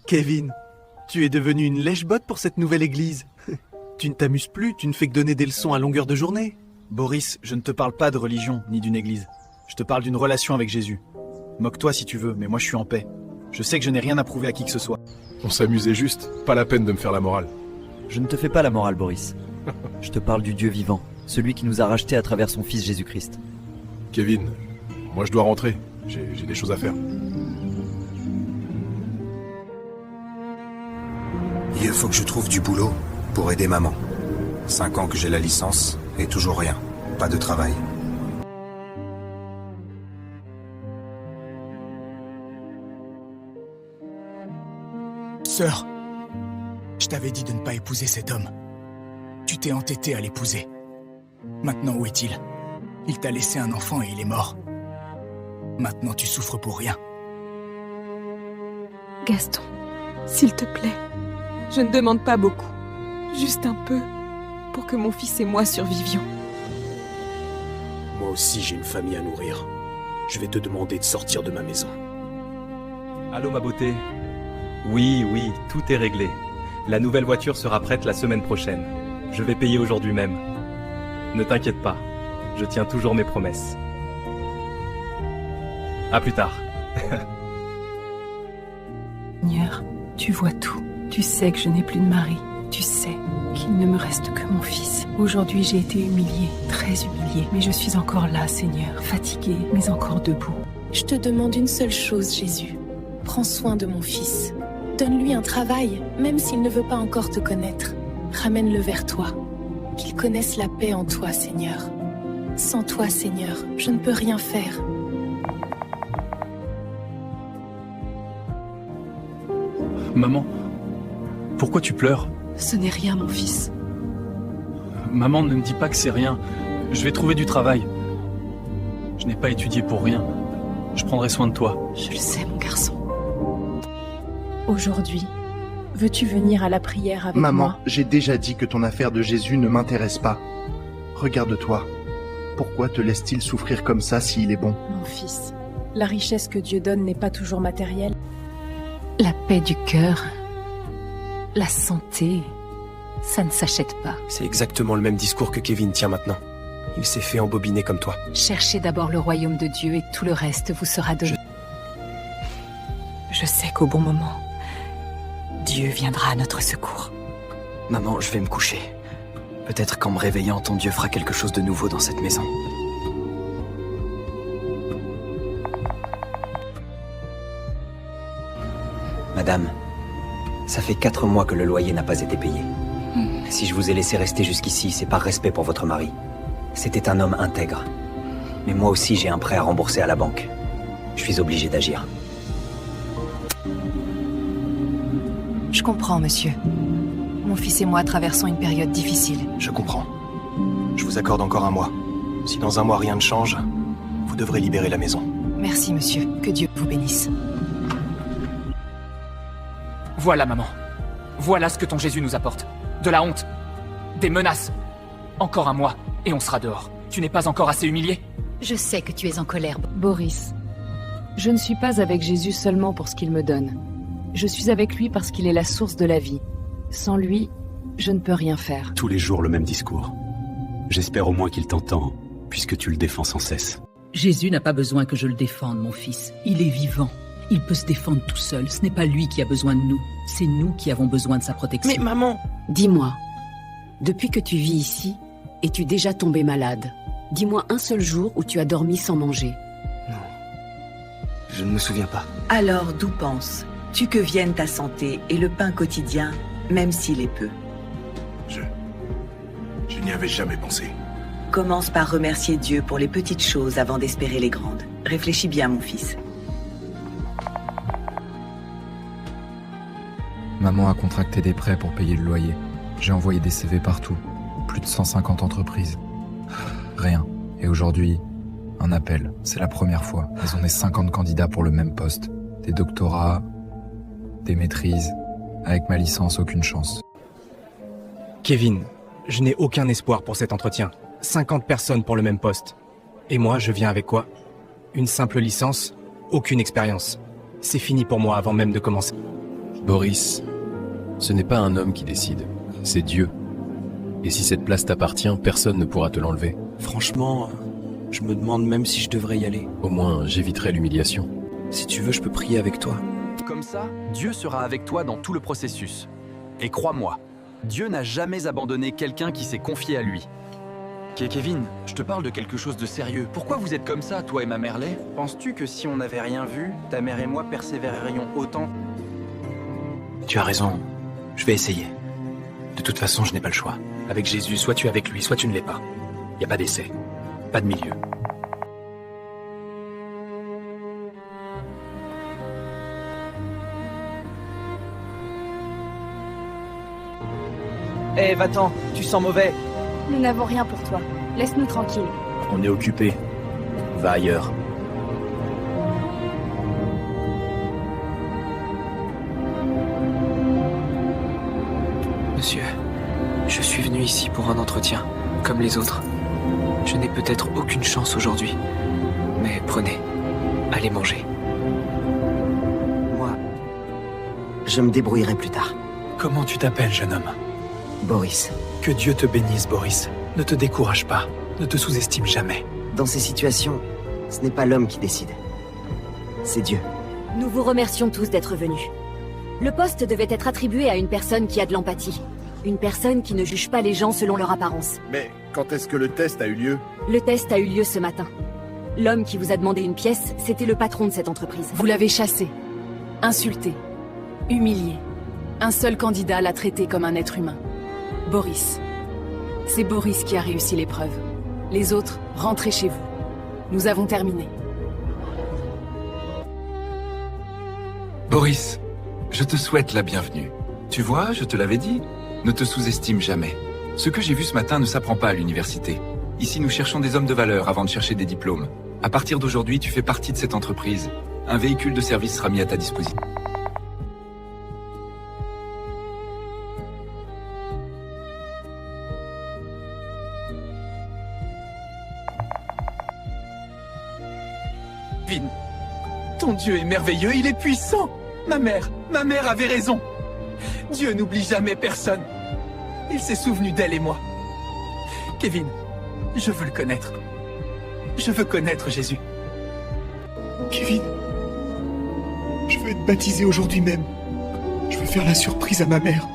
Kevin, tu es devenu une lèche-botte pour cette nouvelle église. Tu ne t'amuses plus, tu ne fais que donner des leçons à longueur de journée. Boris, je ne te parle pas de religion, ni d'une église. Je te parle d'une relation avec Jésus. Moque-toi si tu veux, mais moi je suis en paix. Je sais que je n'ai rien à prouver à qui que ce soit. On s'amusait juste, pas la peine de me faire la morale. Je ne te fais pas la morale, Boris. Je te parle du Dieu vivant, celui qui nous a rachetés à travers son Fils Jésus-Christ. Kevin, moi je dois rentrer. J'ai des choses à faire. Il faut que je trouve du boulot pour aider maman. 5 ans que j'ai la licence et toujours rien. Pas de travail. Sœur, je t'avais dit de ne pas épouser cet homme. Tu t'es entêté à l'épouser. Maintenant, où est-il? Il t'a laissé un enfant et il est mort. Maintenant, tu souffres pour rien. Gaston, s'il te plaît, je ne demande pas beaucoup. Juste un peu, pour que mon fils et moi survivions. Moi aussi, j'ai une famille à nourrir. Je vais te demander de sortir de ma maison. Allô, ma beauté? Oui, tout est réglé. La nouvelle voiture sera prête la semaine prochaine. Je vais payer aujourd'hui même. Ne t'inquiète pas, je tiens toujours mes promesses. À plus tard. Seigneur, tu vois tout. Tu sais que je n'ai plus de mari. Tu sais qu'il ne me reste que mon fils. Aujourd'hui, j'ai été humiliée, très humiliée. Mais je suis encore là, Seigneur, fatiguée, mais encore debout. Je te demande une seule chose, Jésus. Prends soin de mon fils. Donne-lui un travail, même s'il ne veut pas encore te connaître. Ramène-le vers toi. Qu'il connaisse la paix en toi, Seigneur. Sans toi, Seigneur, je ne peux rien faire. Maman, pourquoi tu pleures? Ce n'est rien, mon fils. Maman, ne me dis pas que c'est rien. Je vais trouver du travail. Je n'ai pas étudié pour rien. Je prendrai soin de toi. Je le sais, mon garçon. Aujourd'hui, veux-tu venir à la prière avec moi? Maman, j'ai déjà dit que ton affaire de Jésus ne m'intéresse pas. Regarde-toi. Pourquoi te laisse-t-il souffrir comme ça s'il est bon? Mon fils, la richesse que Dieu donne n'est pas toujours matérielle. La paix du cœur, la santé, ça ne s'achète pas. C'est exactement le même discours que Kevin tient maintenant. Il s'est fait embobiner comme toi. Cherchez d'abord le royaume de Dieu et tout le reste vous sera donné. Je sais qu'au bon moment, Dieu viendra à notre secours. Maman, je vais me coucher. Peut-être qu'en me réveillant, ton Dieu fera quelque chose de nouveau dans cette maison. Madame, ça fait 4 mois que le loyer n'a pas été payé. Si je vous ai laissé rester jusqu'ici, c'est par respect pour votre mari. C'était un homme intègre. Mais moi aussi, j'ai un prêt à rembourser à la banque. Je suis obligé d'agir. Je comprends, monsieur. Mon fils et moi traversons une période difficile. Je comprends. Je vous accorde encore un mois. Si dans un mois rien ne change, vous devrez libérer la maison. Merci, monsieur. Que Dieu vous bénisse. Voilà, maman. Voilà ce que ton Jésus nous apporte. De la honte. Des menaces. Encore un mois, et on sera dehors. Tu n'es pas encore assez humilié? Je sais que tu es en colère. Boris, je ne suis pas avec Jésus seulement pour ce qu'il me donne. Je suis avec lui parce qu'il est la source de la vie. Sans lui, je ne peux rien faire. Tous les jours le même discours. J'espère au moins qu'il t'entend, puisque tu le défends sans cesse. Jésus n'a pas besoin que je le défende, mon fils. Il est vivant. Il peut se défendre tout seul. Ce n'est pas lui qui a besoin de nous. C'est nous qui avons besoin de sa protection. Mais maman! Dis-moi, depuis que tu vis ici, es-tu déjà tombé malade? Dis-moi un seul jour où tu as dormi sans manger. Non, je ne me souviens pas. Alors d'où penses-tu que vienne ta santé et le pain quotidien, même s'il est peu? Je n'y avais jamais pensé. Commence par remercier Dieu pour les petites choses avant d'espérer les grandes. Réfléchis bien, mon fils. Maman a contracté des prêts pour payer le loyer. J'ai envoyé des CV partout. Plus de 150 entreprises. Rien. Et aujourd'hui, un appel. C'est la première fois. Ils ont des 50 candidats pour le même poste. Des doctorats, des maîtrises. Avec ma licence, aucune chance. Kevin, je n'ai aucun espoir pour cet entretien. 50 personnes pour le même poste. Et moi, je viens avec quoi? Une simple licence, aucune expérience. C'est fini pour moi avant même de commencer. Boris, ce n'est pas un homme qui décide, c'est Dieu. Et si cette place t'appartient, personne ne pourra te l'enlever. Franchement, je me demande même si je devrais y aller. Au moins, j'éviterai l'humiliation. Si tu veux, je peux prier avec toi. Comme ça, Dieu sera avec toi dans tout le processus. Et crois-moi, Dieu n'a jamais abandonné quelqu'un qui s'est confié à lui. Kevin, je te parle de quelque chose de sérieux. Pourquoi vous êtes comme ça, toi et ma Merlet? Penses-tu que si on n'avait rien vu, ta mère et moi persévérerions autant? Tu as raison. Je vais essayer. De toute façon, je n'ai pas le choix. Avec Jésus, soit tu es avec lui, soit tu ne l'es pas. Y a pas d'essai. Pas de milieu. Eh, va-t'en, tu sens mauvais. Nous n'avons rien pour toi. Laisse-nous tranquilles. On est occupé. Va ailleurs. Monsieur, je suis venu ici pour un entretien, comme les autres. Je n'ai peut-être aucune chance aujourd'hui, mais prenez, allez manger. Moi, je me débrouillerai plus tard. Comment tu t'appelles, jeune homme? Boris. Que Dieu te bénisse, Boris. Ne te décourage pas. Ne te sous-estime jamais. Dans ces situations, ce n'est pas l'homme qui décide. C'est Dieu. Nous vous remercions tous d'être venus. Le poste devait être attribué à une personne qui a de l'empathie. Une personne qui ne juge pas les gens selon leur apparence. Mais quand est-ce que le test a eu lieu? Le test a eu lieu ce matin. L'homme qui vous a demandé une pièce, c'était le patron de cette entreprise. Vous l'avez chassé, insulté, humilié. Un seul candidat l'a traité comme un être humain. Boris. C'est Boris qui a réussi l'épreuve. Les autres, rentrez chez vous. Nous avons terminé. Boris, je te souhaite la bienvenue. Tu vois, je te l'avais dit, ne te sous-estime jamais. Ce que j'ai vu ce matin ne s'apprend pas à l'université. Ici, nous cherchons des hommes de valeur avant de chercher des diplômes. À partir d'aujourd'hui, tu fais partie de cette entreprise. Un véhicule de service sera mis à ta disposition. Kevin, ton Dieu est merveilleux, il est puissant. Ma mère avait raison. Dieu n'oublie jamais personne. Il s'est souvenu d'elle et moi. Kevin, je veux le connaître. Je veux connaître Jésus. Kevin, je veux être baptisé aujourd'hui même. Je veux faire la surprise à ma mère.